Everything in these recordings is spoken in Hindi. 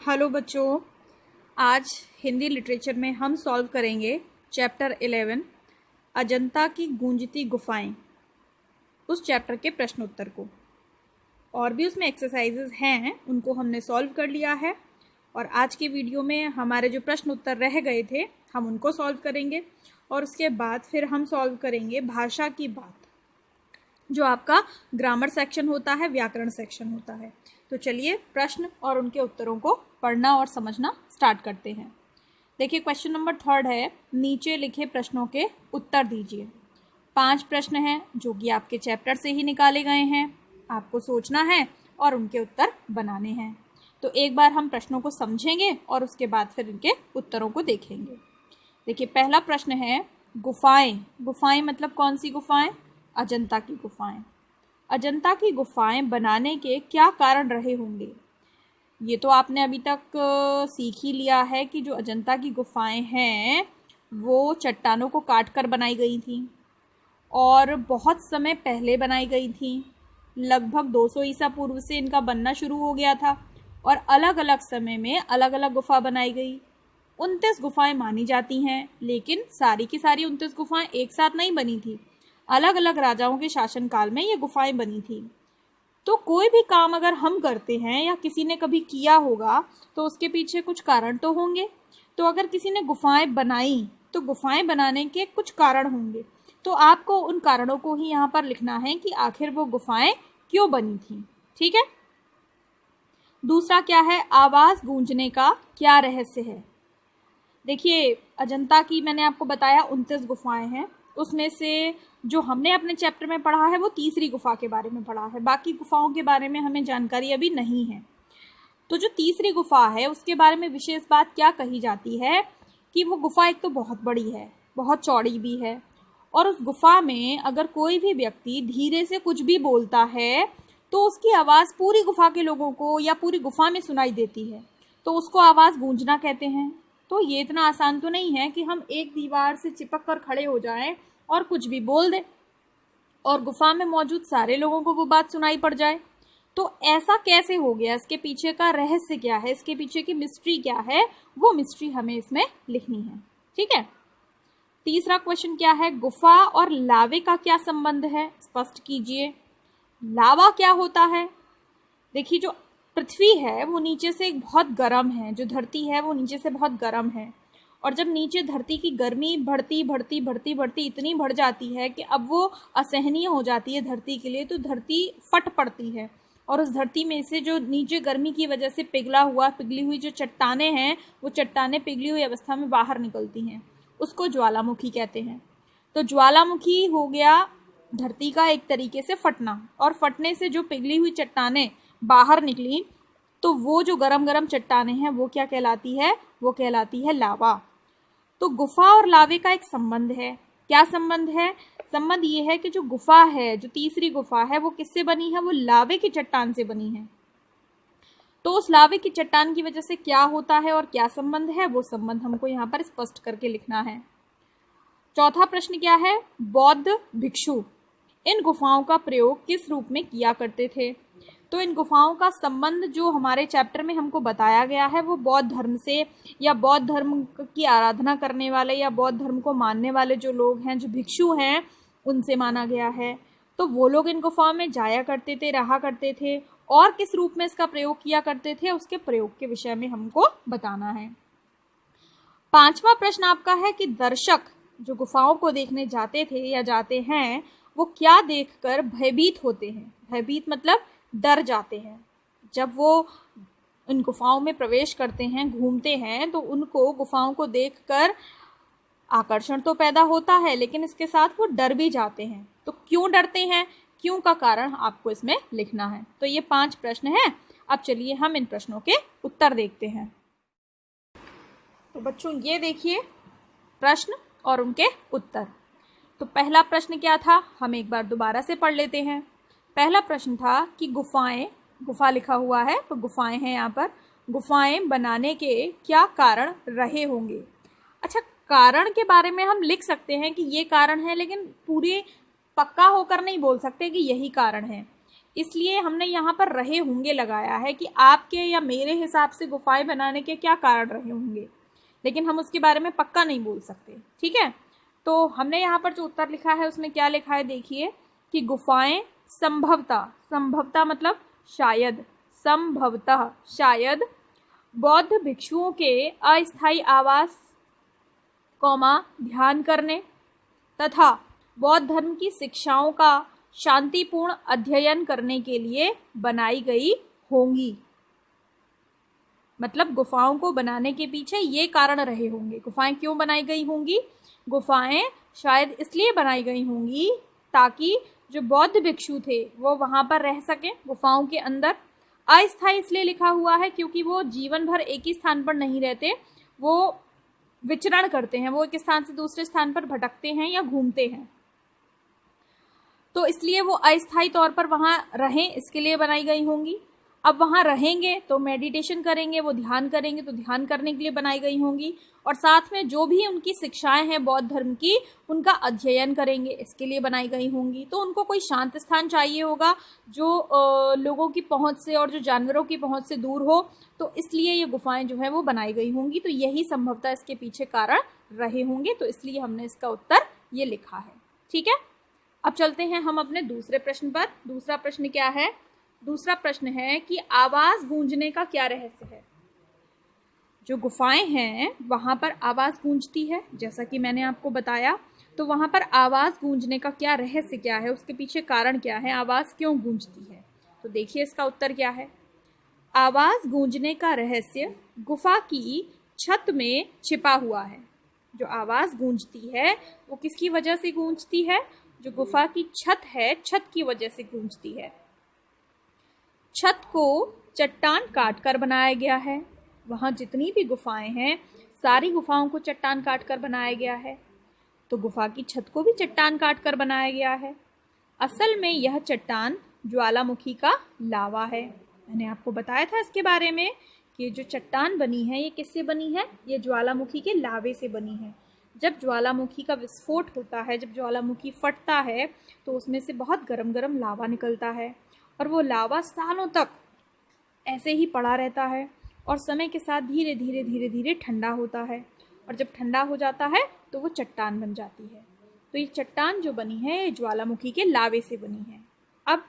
हेलो बच्चों, आज हिंदी लिटरेचर में हम सॉल्व करेंगे चैप्टर 11 अजंता की गूंजती गुफाएं। उस चैप्टर के प्रश्न उत्तर को और भी उसमें एक्सरसाइजेज हैं, उनको हमने सॉल्व कर लिया है। और आज के वीडियो में हमारे जो प्रश्न उत्तर रह गए थे हम उनको सॉल्व करेंगे और उसके बाद फिर हम सॉल्व करेंगे भाषा की बात, जो आपका ग्रामर सेक्शन होता है, व्याकरण सेक्शन होता है। तो चलिए प्रश्न और उनके उत्तरों को पढ़ना और समझना स्टार्ट करते हैं। देखिए क्वेश्चन नंबर 3 है, नीचे लिखे प्रश्नों के उत्तर दीजिए। 5 प्रश्न हैं जो कि आपके चैप्टर से ही निकाले गए हैं, आपको सोचना है और उनके उत्तर बनाने हैं। तो एक बार हम प्रश्नों को समझेंगे और उसके बाद फिर इनके उत्तरों को देखेंगे। देखिए पहला प्रश्न है, गुफाएं। गुफाएं मतलब कौन सी गुफाएं? अजंता की गुफाएं। अजंता की गुफाएं बनाने के क्या कारण रहे होंगे? ये तो आपने अभी तक सीख ही लिया है कि जो अजंता की गुफाएं हैं वो चट्टानों को काटकर बनाई गई थी और बहुत समय पहले बनाई गई थी। लगभग 200 ईसा पूर्व से इनका बनना शुरू हो गया था और अलग अलग समय में अलग अलग गुफा बनाई गई। 29 गुफाएं मानी जाती हैं, लेकिन सारी की सारी 29 गुफाएं एक साथ नहीं बनी थी। अलग अलग राजाओं के शासनकाल में ये गुफाएं बनी थी। तो कोई भी काम अगर हम करते हैं या किसी ने कभी किया होगा तो उसके पीछे कुछ कारण तो होंगे। तो अगर किसी ने गुफाएं बनाई तो गुफाएं बनाने के कुछ कारण होंगे। तो आपको उन कारणों को ही यहाँ पर लिखना है कि आखिर वो गुफाएं क्यों बनी थी। ठीक है। दूसरा क्या है, आवाज गूंजने का क्या रहस्य है? देखिए अजंता की मैंने आपको बताया 29 गुफाएं हैं, उसमें से जो हमने अपने चैप्टर में पढ़ा है वो तीसरी गुफा के बारे में पढ़ा है। बाकी गुफाओं के बारे में हमें जानकारी अभी नहीं है। तो जो तीसरी गुफा है उसके बारे में विशेष बात क्या कही जाती है कि वो गुफा एक तो बहुत बड़ी है, बहुत चौड़ी भी है, और उस गुफा में अगर कोई भी व्यक्ति धीरे से कुछ भी बोलता है तो उसकी आवाज़ पूरी गुफा के लोगों को या पूरी गुफा में सुनाई देती है, तो उसको आवाज़ गूंजना कहते हैं। तो ये इतना आसान तो नहीं है कि हम एक दीवार से चिपक कर खड़े हो जाएं और कुछ भी बोल दें और गुफा में मौजूद सारे लोगों को वो बात सुनाई पड़ जाए। तो ऐसा कैसे हो गया? इसके पीछे का रहस्य क्या है, इसके पीछे की मिस्ट्री क्या है, वो मिस्ट्री हमें इसमें लिखनी है। ठीक है। तीसरा क्वेश्चन क्या है, गुफा और लावे का क्या संबंध है? स्पष्ट कीजिए। लावा क्या होता है? देखिए जो पृथ्वी है वो नीचे से बहुत गर्म है, जो धरती है वो नीचे से बहुत गर्म है, और जब नीचे धरती की गर्मी बढ़ती बढ़ती बढ़ती बढ़ती इतनी बढ़ जाती है कि अब वो असहनीय हो जाती है धरती के लिए, तो धरती फट पड़ती है और उस धरती में से जो नीचे गर्मी की वजह से पिघली हुई जो चट्टानें हैं वो चट्टानें पिघली हुई अवस्था में बाहर निकलती हैं, उसको ज्वालामुखी कहते हैं। तो ज्वालामुखी हो गया धरती का एक तरीके से फटना, और फटने से जो पिघली हुई चट्टानें बाहर निकली तो वो जो गरम गरम चट्टानें हैं वो क्या कहलाती है? वो कहलाती है लावा। तो गुफा और लावे का एक संबंध है। क्या संबंध है? संबंध ये है कि जो गुफा है, जो तीसरी गुफा है, वो किससे बनी है? वो लावे की चट्टान से बनी है। तो उस लावे की चट्टान की वजह से क्या होता है और क्या संबंध है, वो संबंध हमको यहाँ पर स्पष्ट करके लिखना है। चौथा प्रश्न क्या है, बौद्ध भिक्षु इन गुफाओं का प्रयोग किस रूप में किया करते थे? तो इन गुफाओं का संबंध जो हमारे चैप्टर में हमको बताया गया है वो बौद्ध धर्म से, या बौद्ध धर्म की आराधना करने वाले या बौद्ध धर्म को मानने वाले जो लोग हैं, जो भिक्षु हैं, उनसे माना गया है। तो वो लोग इन गुफाओं में जाया करते थे, रहा करते थे, और किस रूप में इसका प्रयोग किया करते थे उसके प्रयोग के विषय में हमको बताना है। पांचवा प्रश्न आपका है कि दर्शक जो गुफाओं को देखने जाते थे या जाते हैं वो क्या देखकर भयभीत होते हैं? भयभीत मतलब डर जाते हैं। जब वो इन गुफाओं में प्रवेश करते हैं, घूमते हैं, तो उनको गुफाओं को देखकर आकर्षण तो पैदा होता है, लेकिन इसके साथ वो डर भी जाते हैं। तो क्यों डरते हैं, क्यों का कारण आपको इसमें लिखना है। तो ये 5 प्रश्न हैं। अब चलिए हम इन प्रश्नों के उत्तर देखते हैं। तो बच्चों ये देखिए प्रश्न और उनके उत्तर। तो पहला प्रश्न क्या था, हम एक बार दोबारा से पढ़ लेते हैं। पहला प्रश्न था कि गुफाएं, गुफा लिखा हुआ है तो गुफाएं हैं यहाँ पर, गुफाएं बनाने के क्या कारण रहे होंगे? अच्छा, कारण के बारे में हम लिख सकते हैं कि ये कारण है, लेकिन पूरे पक्का होकर नहीं बोल सकते कि यही कारण है। इसलिए हमने यहाँ पर रहे होंगे लगाया है कि आपके या मेरे हिसाब से गुफाएं बनाने के क्या कारण रहे होंगे, लेकिन हम उसके बारे में पक्का नहीं बोल सकते। ठीक है, तो हमने यहाँ पर जो उत्तर लिखा है उसमें क्या लिखा है देखिए कि गुफाएं संभवतः मतलब शायद, संभवतः शायद बौद्ध भिक्षुओं के अस्थायी आवास ध्यान करने तथा बौद्ध धर्म की शिक्षाओं का शांतिपूर्ण अध्ययन करने के लिए बनाई गई होंगी। मतलब गुफाओं को बनाने के पीछे ये कारण रहे होंगे। गुफाएं क्यों बनाई गई होंगी? गुफाएं शायद इसलिए बनाई गई होंगी ताकि जो बौद्ध भिक्षु थे वो वहां पर रह सकें गुफाओं के अंदर। अस्थायी इसलिए लिखा हुआ है क्योंकि वो जीवन भर एक ही स्थान पर नहीं रहते, वो विचरण करते हैं, वो एक स्थान से दूसरे स्थान पर भटकते हैं या घूमते हैं, तो इसलिए वो अस्थायी तौर पर वहां रहें इसके लिए बनाई गई होंगी। अब वहां रहेंगे तो मेडिटेशन करेंगे, वो ध्यान करेंगे तो ध्यान करने के लिए बनाई गई होंगी, और साथ में जो भी उनकी शिक्षाएं हैं बौद्ध धर्म की उनका अध्ययन करेंगे इसके लिए बनाई गई होंगी। तो उनको कोई शांत स्थान चाहिए होगा जो लोगों की पहुंच से और जो जानवरों की पहुंच से दूर हो, तो इसलिए ये गुफाएं जो है वो बनाई गई होंगी। तो यही संभवतः इसके पीछे कारण रहे होंगे, तो इसलिए हमने इसका उत्तर ये लिखा है। ठीक है, अब चलते हैं हम अपने दूसरे प्रश्न पर। दूसरा प्रश्न क्या है? दूसरा प्रश्न है कि आवाज गूंजने का क्या रहस्य है? जो गुफाएं हैं वहां पर आवाज गूंजती है, जैसा कि मैंने आपको बताया, तो वहां पर आवाज गूंजने का क्या रहस्य क्या है, उसके पीछे कारण क्या है, आवाज क्यों गूंजती है? तो देखिए इसका उत्तर क्या है। आवाज गूंजने का रहस्य गुफा की छत में छिपा हुआ है। जो आवाज गूंजती है वो किसकी वजह से गूंजती है? जो गुफा की छत है, छत की वजह से गूंजती है। छत को चट्टान काट कर बनाया गया है। वहां जितनी भी गुफाएं हैं सारी गुफाओं को चट्टान काट कर बनाया गया है, तो गुफा की छत को भी चट्टान काट कर बनाया गया है। असल में यह चट्टान ज्वालामुखी का लावा है। मैंने आपको बताया था इसके बारे में कि जो चट्टान बनी है ये किससे बनी है? ये ज्वालामुखी के लावे से बनी है। जब ज्वालामुखी का विस्फोट होता है, जब ज्वालामुखी फटता है तो उसमें से बहुत गरम गरम लावा निकलता है, और वो लावा सालों तक ऐसे ही पड़ा रहता है और समय के साथ धीरे धीरे धीरे धीरे ठंडा होता है, और जब ठंडा हो जाता है तो वो चट्टान बन जाती है। तो ये चट्टान जो बनी है ये ज्वालामुखी के लावे से बनी है। अब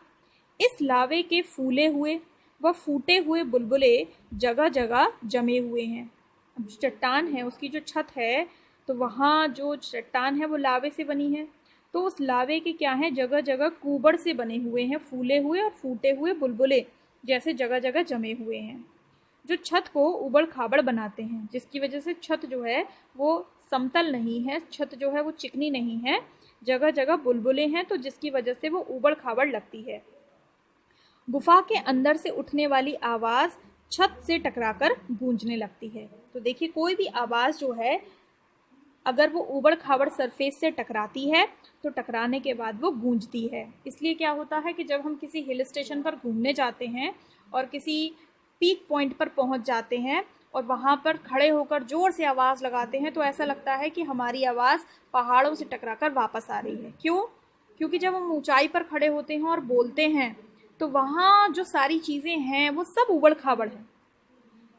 इस लावे के फूले हुए व फूटे हुए बुलबुले जगह जगह जमे हुए हैं। अब जो चट्टान है उसकी जो छत है, तो वहाँ जो चट्टान है वो लावे से बनी है, तो उस लावे के क्या है, जगह जगह कूबड़ से बने हुए हैं, फूले हुए और फूटे हुए बुलबुले जैसे जगह जगह जमे हुए हैं, जो छत को उबड़ खाबड़ बनाते हैं, जिसकी वजह से छत जो है वो समतल नहीं है, छत जो है वो चिकनी नहीं है, जगह जगह बुलबुले हैं, तो जिसकी वजह से वो उबड़ खाबड़ लगती है। गुफा के अंदर से उठने वाली आवाज़ छत से टकराकर गूंजने लगती है। तो देखिए कोई भी आवाज़ जो है अगर वो उबड़ खाबड़ सरफेस से टकराती है तो टकराने के बाद वो गूंजती है। इसलिए क्या होता है कि जब हम किसी हिल स्टेशन पर घूमने जाते हैं और किसी पीक पॉइंट पर पहुंच जाते हैं और वहां पर खड़े होकर ज़ोर से आवाज़ लगाते हैं तो ऐसा लगता है कि हमारी आवाज़ पहाड़ों से टकराकर वापस आ रही है। क्यों? क्योंकि जब हम ऊंचाई पर खड़े होते हैं और बोलते हैं तो वहाँ जो सारी चीज़ें हैं वो सब उबड़ खाबड़ हैं,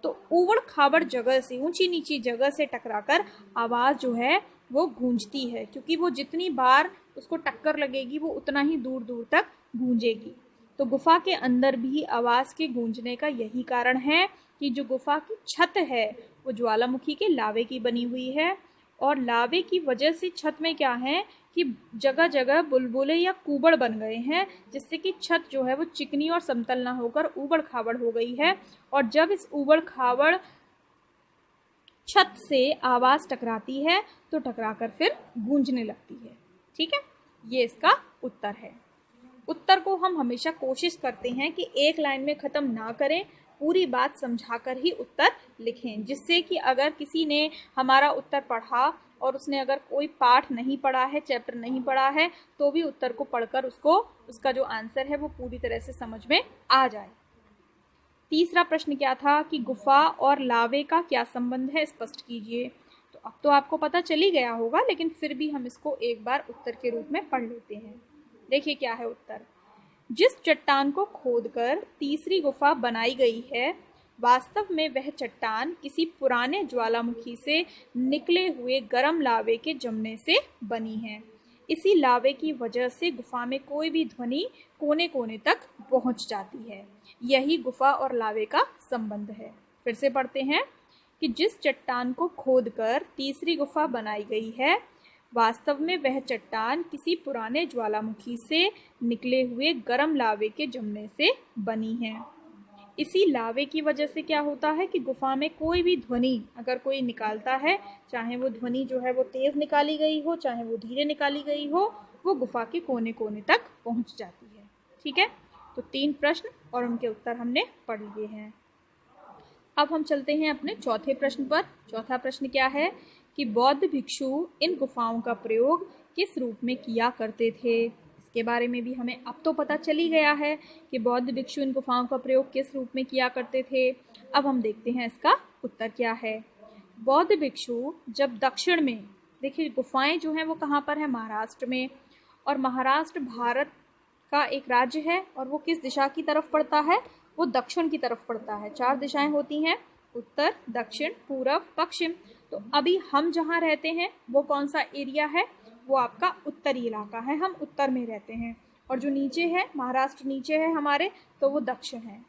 तो उबड़ खाबड़ जगह से, ऊंची नीची जगह से टकराकर आवाज़ जो है वो गूंजती है, क्योंकि वो जितनी बार उसको टक्कर लगेगी वो उतना ही दूर दूर तक गूंजेगी। तो गुफा के अंदर भी आवाज़ के गूंजने का यही कारण है कि जो गुफा की छत है वो ज्वालामुखी के लावे की बनी हुई है, और लावे की वजह से छत में क्या है कि जगह जगह बुलबुले या कूबड़ बन गए हैं, जिससे कि छत जो है वो चिकनी और समतल ना होकर ऊबड़ खाबड़ हो गई है, और जब इस ऊबड़ खाबड़ छत से आवाज़ टकराती है तो टकराकर फिर गूंजने लगती है। ठीक है, ये इसका उत्तर है। उत्तर को हम हमेशा कोशिश करते हैं कि एक लाइन में ख़त्म ना करें, पूरी बात समझाकर ही उत्तर लिखें, जिससे कि अगर किसी ने हमारा उत्तर पढ़ा और उसने अगर कोई पाठ नहीं पढ़ा है, चैप्टर नहीं पढ़ा है, तो भी उत्तर को पढ़कर उसको उसका जो आंसर है वो पूरी तरह से समझ में आ जाए। तीसरा प्रश्न क्या था कि गुफा और लावे का क्या संबंध है, स्पष्ट कीजिए। तो अब तो आपको पता चल ही गया होगा, लेकिन फिर भी हम इसको एक बार उत्तर के रूप में पढ़ लेते हैं। देखिए क्या है उत्तर। जिस चट्टान को खोदकर तीसरी गुफा बनाई गई है, वास्तव में वह चट्टान किसी पुराने ज्वालामुखी से निकले हुए गर्म लावे के जमने से बनी है। इसी लावे की वजह से गुफा में कोई भी ध्वनि कोने कोने तक पहुंच जाती है। यही गुफा और लावे का संबंध है। फिर से पढ़ते हैं कि जिस चट्टान को खोदकर तीसरी गुफा बनाई गई है, वास्तव में वह चट्टान किसी पुराने ज्वालामुखी से निकले हुए गर्म लावे के जमने से बनी है। इसी लावे की वजह से क्या होता है कि गुफा में कोई भी ध्वनि अगर कोई निकालता है, चाहे वो ध्वनि जो है वो तेज निकाली गई हो, चाहे वो धीरे निकाली गई हो, वो गुफा के कोने कोने तक पहुंच जाती है। ठीक है, तो 3 प्रश्न और उनके उत्तर हमने पढ़ लिए हैं। अब हम चलते हैं अपने चौथे प्रश्न पर। चौथा प्रश्न क्या है कि बौद्ध भिक्षु इन गुफाओं का प्रयोग किस रूप में किया करते थे। इसके बारे में भी हमें अब तो पता चल ही गया है कि बौद्ध भिक्षु इन गुफाओं का प्रयोग किस रूप में किया करते थे। अब हम देखते हैं इसका उत्तर क्या है। बौद्ध भिक्षु जब दक्षिण में, देखिए गुफाएं जो हैं वो कहाँ पर है, महाराष्ट्र में, और महाराष्ट्र भारत का एक राज्य है और वो किस दिशा की तरफ पड़ता है, वो दक्षिण की तरफ पड़ता है। 4 दिशाएं होती हैं, उत्तर, दक्षिण, पूरब, पश्चिम। तो अभी हम जहाँ रहते हैं वो कौन सा एरिया है, वो आपका उत्तरी इलाका है, हम उत्तर में रहते हैं। और जो नीचे है, महाराष्ट्र नीचे है हमारे, तो वो दक्षिण है।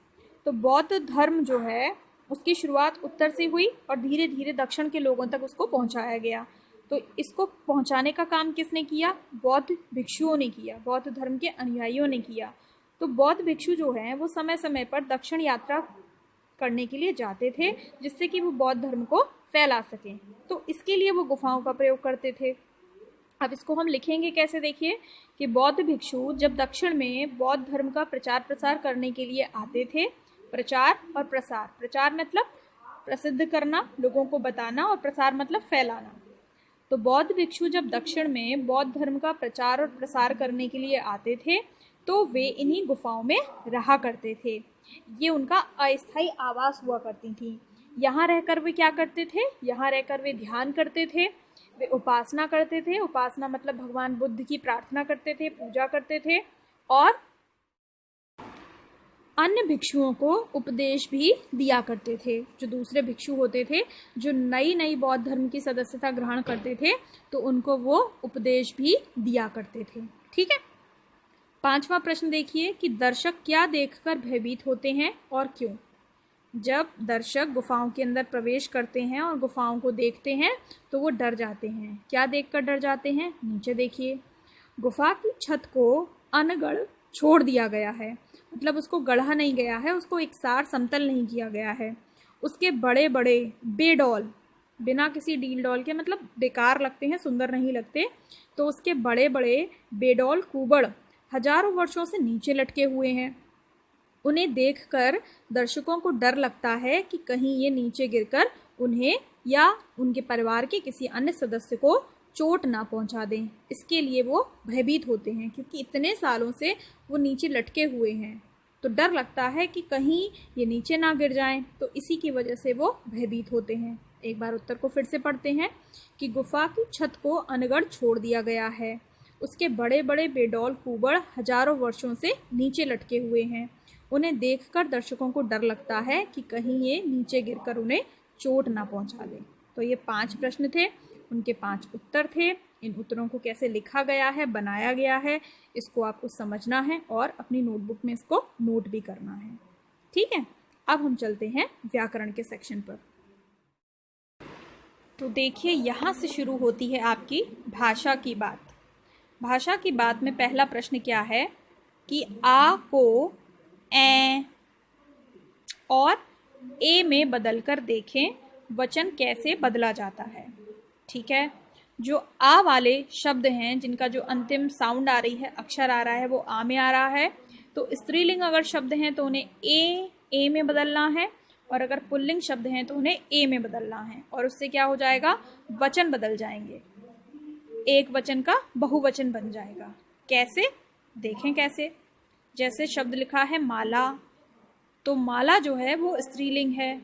तो बौद्ध धर्म जो है उसकी शुरुआत उत्तर से हुई और धीरे धीरे दक्षिण के लोगों तक उसको पहुंचाया गया। तो इसको पहुंचाने का काम किसने किया, बौद्ध भिक्षुओं ने किया, बौद्ध धर्म के अनुयायियों ने किया। तो बौद्ध भिक्षु जो हैं वो समय समय पर दक्षिण यात्रा करने के लिए जाते थे, जिससे कि वो बौद्ध धर्म को फैला सकें। तो इसके लिए वो गुफाओं का प्रयोग करते थे। अब इसको हम लिखेंगे कैसे, देखिए कि बौद्ध भिक्षु जब दक्षिण में बौद्ध धर्म का प्रचार प्रसार करने के लिए आते थे, प्रचार और प्रसार, प्रचार मतलब प्रसिद्ध करना, लोगों को बताना, और प्रसार मतलब फैलाना। तो बौद्ध भिक्षु जब दक्षिण में बौद्ध धर्म का प्रचार और प्रसार करने के लिए आते थे तो वे इन्हीं गुफाओं में रहा करते थे। ये उनका अस्थायी आवास हुआ करती थी। यहाँ रहकर वे क्या करते थे, यहाँ रहकर वे ध्यान करते थे, वे उपासना करते थे। उपासना मतलब भगवान बुद्ध की प्रार्थना करते थे, पूजा करते थे, और अन्य भिक्षुओं को उपदेश भी दिया करते थे। जो दूसरे भिक्षु होते थे, जो नई नई बौद्ध धर्म की सदस्यता ग्रहण करते थे, तो उनको वो उपदेश भी दिया करते थे। ठीक है, 5वां प्रश्न देखिए कि दर्शक क्या देखकर भयभीत होते हैं और क्यों। जब दर्शक गुफाओं के अंदर प्रवेश करते हैं और गुफाओं को देखते हैं तो वो डर जाते हैं। क्या देखकर डर जाते हैं, नीचे देखिए। गुफा की छत को अनगढ़ छोड़ दिया गया है, मतलब उसको गढ़ा नहीं गया है, उसको एकसार समतल नहीं किया गया है। उसके बड़े बड़े बेडौल, बिना किसी डील डॉल के, मतलब बेकार लगते हैं, सुंदर नहीं लगते, तो उसके बड़े बड़े बेडौल कुबड़ हजारों वर्षों से नीचे लटके हुए हैं। उन्हें देखकर दर्शकों को डर लगता है कि कहीं ये नीचे गिरकर उन्हें या उनके परिवार के किसी अन्य सदस्य को चोट ना पहुंचा दें। इसके लिए वो भयभीत होते हैं, क्योंकि इतने सालों से वो नीचे लटके हुए हैं, तो डर लगता है कि कहीं ये नीचे ना गिर जाएं, तो इसी की वजह से वो भयभीत होते हैं। एक बार उत्तर को फिर से पढ़ते हैं कि गुफा की छत को अनगढ़ छोड़ दिया गया है, उसके बड़े बड़े बेडौल कुबड़ हजारों वर्षों से नीचे लटके हुए हैं। उन्हें देखकर दर्शकों को डर लगता है कि कहीं ये नीचे गिरकर उन्हें चोट ना पहुंचा दे। तो ये 5 प्रश्न थे, उनके 5 उत्तर थे। इन उत्तरों को कैसे लिखा गया है, बनाया गया है, इसको आपको समझना है और अपनी नोटबुक में इसको नोट भी करना है। ठीक है, अब हम चलते हैं व्याकरण के सेक्शन पर। तो देखिए यहाँ से शुरू होती है आपकी भाषा की बात। भाषा की बात में पहला प्रश्न क्या है कि आ को ए और ए में बदलकर देखें वचन कैसे बदला जाता है। ठीक है, जो आ वाले शब्द हैं, जिनका जो अंतिम साउंड आ रही है, अक्षर आ रहा है, वो आ में आ रहा है। तो स्त्रीलिंग अगर शब्द हैं तो उन्हें ए में बदलना है, और अगर पुल्लिंग शब्द हैं तो उन्हें ए में बदलना है, और उससे क्या हो जाएगा, वचन बदल जाएंगे, एक वचन का बहुवचन बन जाएगा। कैसे, देखें कैसे। जैसे शब्द लिखा है माला, तो माला जो है वो स्त्रीलिंग है,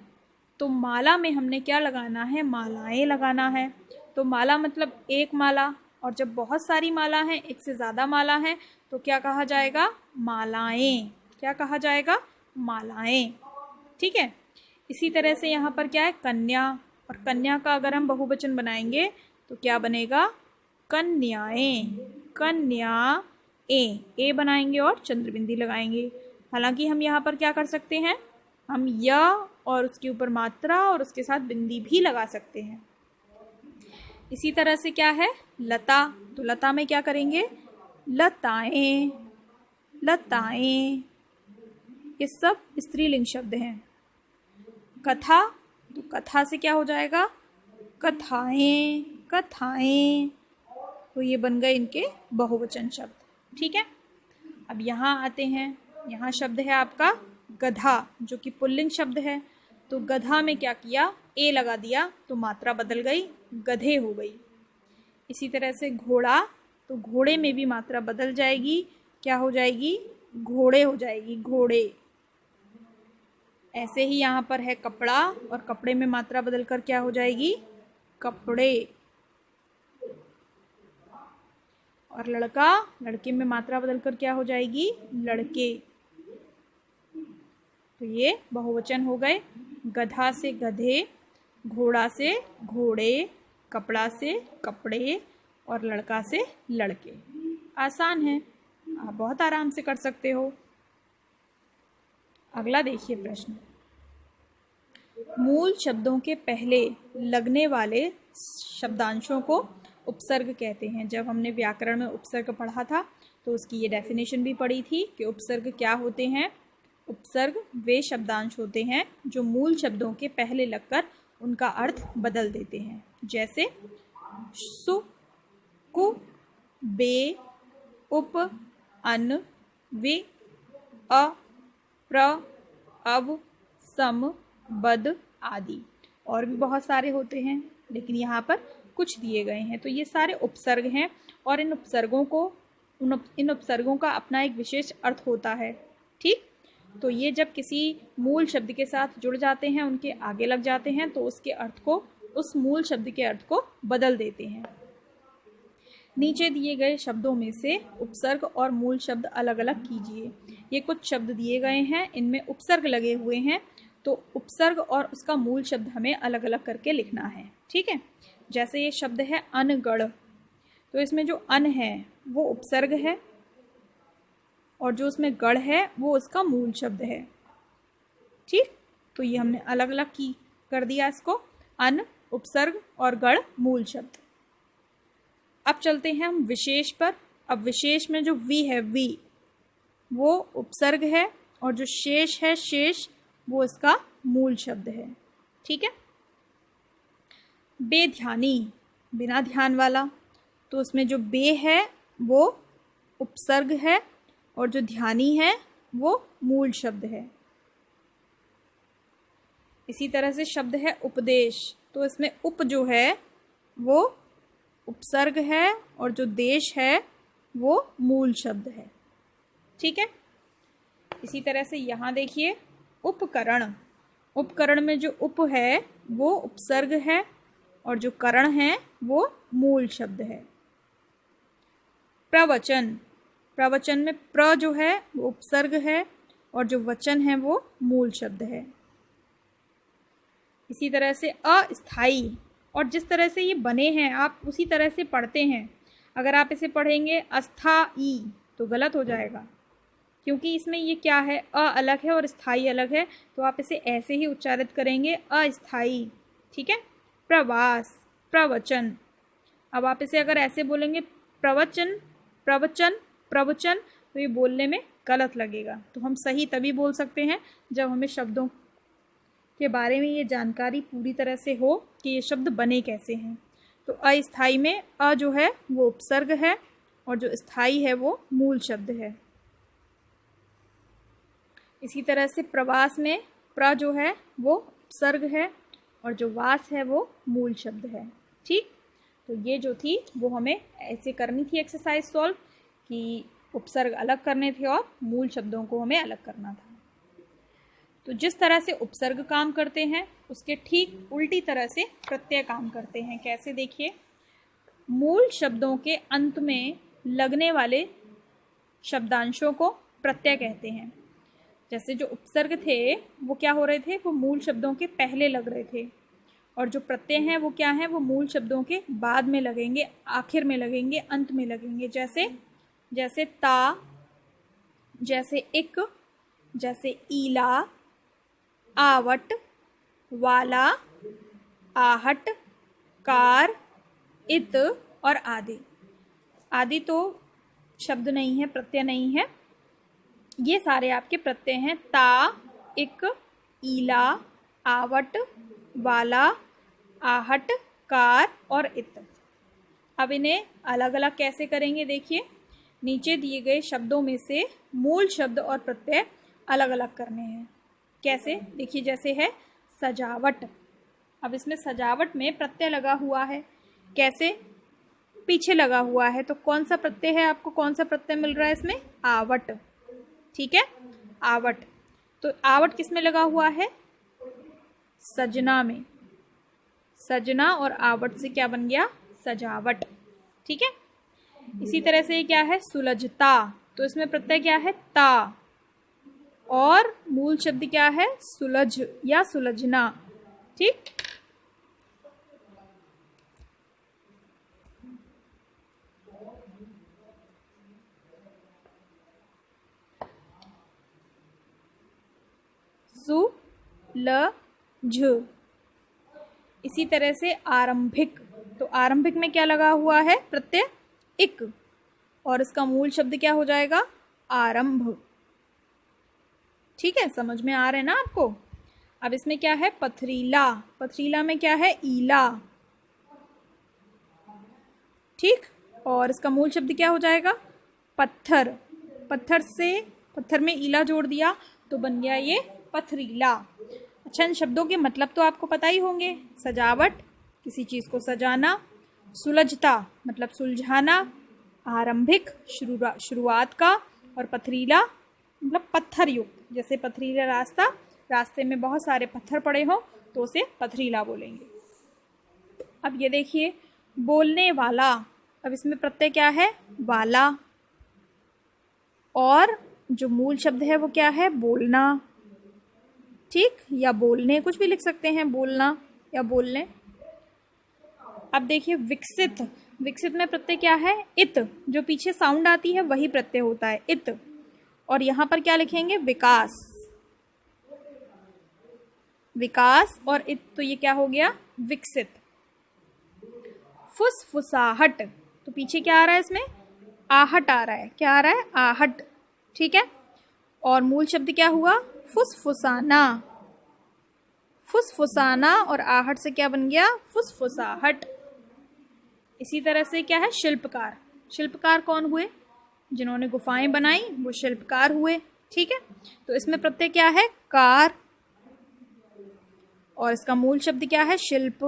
तो माला में हमने क्या लगाना है, मालाएं लगाना है। तो माला मतलब एक माला, और जब बहुत सारी माला हैं, एक से ज़्यादा माला हैं, तो क्या कहा जाएगा? मालाएं। क्या कहा जाएगा? मालाएं। ठीक है। इसी तरह से यहाँ पर क्या है? कन्या, और कन्या का अगर हम बहुवचन बनाएंगे तो क्या बनेगा? कन्याएं। कन्याएं, ए बनाएंगे और चंद्रबिंदी लगाएंगे। हालांकि हम यहाँ पर क्या कर सकते हैं? हम य और उसके ऊपर मात्रा और उसके साथ बिंदी भी लगा सकते हैं। इसी तरह से क्या है? लता, तो लता में क्या करेंगे? लताएं। लताएं, ये सब स्त्रीलिंग शब्द हैं। कथा, तो कथा से क्या हो जाएगा? कथाएं। कथाएं, तो ये बन गए इनके बहुवचन शब्द। ठीक है। अब यहाँ आते हैं, यहाँ शब्द है आपका गधा, जो कि पुल्लिंग शब्द है। तो गधा में क्या किया? ए लगा दिया, तो मात्रा बदल गई, गधे हो गई। इसी तरह से घोड़ा, तो घोड़े में भी मात्रा बदल जाएगी, क्या हो जाएगी? घोड़े हो जाएगी, घोड़े। ऐसे ही यहाँ पर है कपड़ा, और कपड़े में मात्रा बदलकर क्या हो जाएगी? कपड़े। और लड़का, लड़के में मात्रा बदलकर क्या हो जाएगी? लड़के। तो ये बहुवचन हो गए। गधा से गधे, घोड़ा से घोड़े, कपड़ा से कपड़े, और लड़का से लड़के। आसान है, आप बहुत आराम से कर सकते हो। अगला देखिए प्रश्न। मूल शब्दों के पहले लगने वाले शब्दांशों को उपसर्ग कहते हैं। जब हमने व्याकरण में उपसर्ग पढ़ा था तो उसकी ये डेफिनेशन भी पढ़ी थी कि उपसर्ग क्या होते हैं। उपसर्ग वे शब्दांश होते हैं जो मूल शब्दों के पहले लगकर उनका अर्थ बदल देते हैं। जैसे सु, कु, बे, उप, अन, वे, अ, प्र, अब, सम, बद आदि। और भी बहुत सारे होते हैं, लेकिन यहाँ पर कुछ दिए गए हैं। तो ये सारे उपसर्ग हैं, और इन उपसर्गों का अपना एक विशेष अर्थ होता है। ठीक, तो ये जब किसी मूल शब्द के साथ जुड़ जाते हैं, उनके आगे लग जाते हैं, तो उसके अर्थ को, उस मूल शब्द के अर्थ को बदल देते हैं। नीचे दिए गए शब्दों में से उपसर्ग और मूल शब्द अलग अलग कीजिए। ये कुछ शब्द दिए गए हैं, इनमें उपसर्ग लगे हुए हैं, तो उपसर्ग और उसका मूल शब्द हमें अलग अलग करके लिखना है। ठीक है। जैसे ये शब्द है अनगढ़, तो इसमें जो अन है वो उपसर्ग है, और जो उसमें गढ़ है वो उसका मूल शब्द है। ठीक, तो ये हमने अलग अलग कर दिया इसको, अन उपसर्ग और गढ़ मूल शब्द। अब चलते हैं हम विशेष पर। अब विशेष में जो वी है, वी वो उपसर्ग है, और जो शेष है, शेष वो इसका मूल शब्द है। ठीक है। बेध्यानी, बिना ध्यान वाला, तो उसमें जो बे है वो उपसर्ग है, और जो ध्यानी है वो मूल शब्द है। इसी तरह से शब्द है उपदेश, तो इसमें उप जो है वो उपसर्ग है, और जो देश है वो मूल शब्द है। ठीक है। इसी तरह से यहाँ देखिए उपकरण, उपकरण में जो उप है वो उपसर्ग है, और जो करण है वो मूल शब्द है। प्रवचन, प्रवचन में प्र जो है वो उपसर्ग है, और जो वचन है वो मूल शब्द है। इसी तरह से अस्थाई, और जिस तरह से ये बने हैं आप उसी तरह से पढ़ते हैं। अगर आप इसे पढ़ेंगे अस्थाई तो गलत हो जाएगा, क्योंकि इसमें ये क्या है, अ अलग है और स्थाई अलग है, तो आप इसे ऐसे ही उच्चारित करेंगे, अस्थाई। ठीक है। प्रवास, प्रवचन, अब आप इसे अगर ऐसे बोलेंगे प्रवचन, प्रवचन, प्रवचन, तो ये बोलने में गलत लगेगा। तो हम सही तभी बोल सकते हैं जब हमें शब्दों के बारे में ये जानकारी पूरी तरह से हो कि ये शब्द बने कैसे हैं। तो अस्थाई में अ जो है वो उपसर्ग है, और जो स्थाई है वो मूल शब्द है। इसी तरह से प्रवास में प्र जो है वो उपसर्ग है, और जो वास है वो मूल शब्द है। ठीक, तो ये जो थी वो हमें ऐसे करनी थी एक्सरसाइज सॉल्व, कि उपसर्ग अलग करने थे और मूल शब्दों को हमें अलग करना था। तो जिस तरह से उपसर्ग काम करते हैं उसके ठीक उल्टी तरह से प्रत्यय काम करते हैं। कैसे, देखिए मूल शब्दों के अंत में लगने वाले शब्दांशों को प्रत्यय कहते हैं। जैसे जो उपसर्ग थे वो क्या हो रहे थे, वो मूल शब्दों के पहले लग रहे थे, और जो प्रत्यय हैं वो क्या हैं, वो मूल शब्दों के बाद में लगेंगे, आखिर में लगेंगे, अंत में लगेंगे। जैसे ता, जैसे इक, जैसे ईला, आवट, वाला, आहट, कार, इत और आदि। आदि तो शब्द नहीं है, प्रत्यय नहीं है, ये सारे आपके प्रत्यय हैं। ता, इक, ईला, आवट, वाला, आहट, कार और इत। अब इन्हें अलग अलग कैसे करेंगे, देखिए नीचे दिए गए शब्दों में से मूल शब्द और प्रत्यय अलग अलग करने हैं। कैसे, देखिए जैसे है सजावट। अब इसमें सजावट में प्रत्यय लगा हुआ है, कैसे, पीछे लगा हुआ है, तो कौन सा प्रत्यय है, आपको कौन सा प्रत्यय मिल रहा है इसमें, आवट। ठीक है, आवट। तो आवट किस में लगा हुआ है, सजना में। सजना और आवट से क्या बन गया, सजावट। ठीक है, इसी तरह से क्या है, सुलझता, तो इसमें प्रत्यय क्या है, ता, और मूल शब्द क्या है, सुलझ या सुलझना। ठीक, सुलझ। इसी तरह से आरंभिक, तो आरंभिक में क्या लगा हुआ है, प्रत्यय इक, और इसका मूल शब्द क्या हो जाएगा, आरंभ। ठीक है, समझ में आ रहे हैं ना आपको। अब इसमें क्या है, पथरीला, पथरीला में क्या है, ईला। ठीक, और इसका मूल शब्द क्या हो जाएगा, पत्थर। पत्थर में ईला जोड़ दिया तो बन गया ये पथरीला। अच्छा, इन शब्दों के मतलब तो आपको पता ही होंगे। सजावट, किसी चीज़ को सजाना, सुलझता मतलब सुलझाना, आरंभिक शुरुआत का, और पथरीला मतलब पत्थर युक्त। जैसे पथरीला रास्ता, रास्ते में बहुत सारे पत्थर पड़े हों तो उसे पथरीला बोलेंगे। अब ये देखिए बोलने वाला, अब इसमें प्रत्यय क्या है, वाला, और जो मूल शब्द है वो क्या है, बोलना। ठीक, या बोलने, कुछ भी लिख सकते हैं, बोलना या बोलने। अब देखिए विकसित, विकसित में प्रत्यय क्या है, इत, जो पीछे साउंड आती है वही प्रत्यय होता है, इत। और यहाँ पर क्या लिखेंगे, विकास, विकास और इत, तो ये क्या हो गया, विकसित। फुसफुसाहट, तो पीछे क्या आ रहा है इसमें, आहट आ रहा है, क्या आ रहा है, आहट। ठीक है, और मूल शब्द क्या हुआ, फुसफुसाना। फुसफुसाना और आहट से क्या बन गया, फुसफुसाहट। इसी तरह से क्या है, शिल्पकार, शिल्पकार कौन हुए, जिन्होंने गुफाएं बनाई वो शिल्पकार हुए। ठीक है, तो इसमें प्रत्यय क्या है, कार, और इसका मूल शब्द क्या है, शिल्प।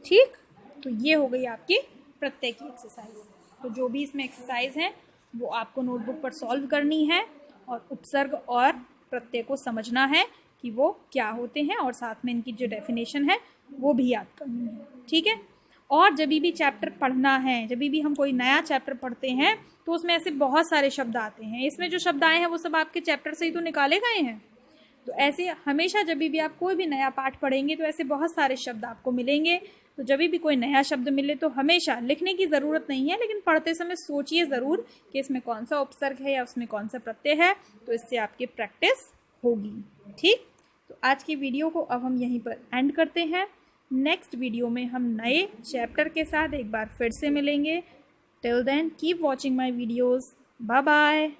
ठीक, तो ये हो गई आपकी प्रत्यय की एक्सरसाइज। तो जो भी इसमें एक्सरसाइज है वो आपको नोटबुक पर सॉल्व करनी है, और उपसर्ग और प्रत्यय को समझना है कि वो क्या होते हैं, और साथ में इनकी जो डेफिनेशन है वो भी याद करनी है। ठीक है, और जब भी चैप्टर पढ़ना है, जब भी हम कोई नया चैप्टर पढ़ते हैं तो उसमें ऐसे बहुत सारे शब्द आते हैं। इसमें जो शब्द आए हैं वो सब आपके चैप्टर से ही तो निकाले गए हैं। तो ऐसे हमेशा जब भी आप कोई भी नया पाठ पढ़ेंगे तो ऐसे बहुत सारे शब्द आपको मिलेंगे। तो जब भी कोई नया शब्द मिले तो हमेशा लिखने की ज़रूरत नहीं है, लेकिन पढ़ते समय सोचिए ज़रूर कि इसमें कौन सा उपसर्ग है या उसमें कौन सा प्रत्यय है, तो इससे आपकी प्रैक्टिस होगी। ठीक, तो आज की वीडियो को अब हम यहीं पर एंड करते हैं। नेक्स्ट वीडियो में हम नए चैप्टर के साथ एक बार फिर से मिलेंगे। Till then keep watching my videos. Bye bye.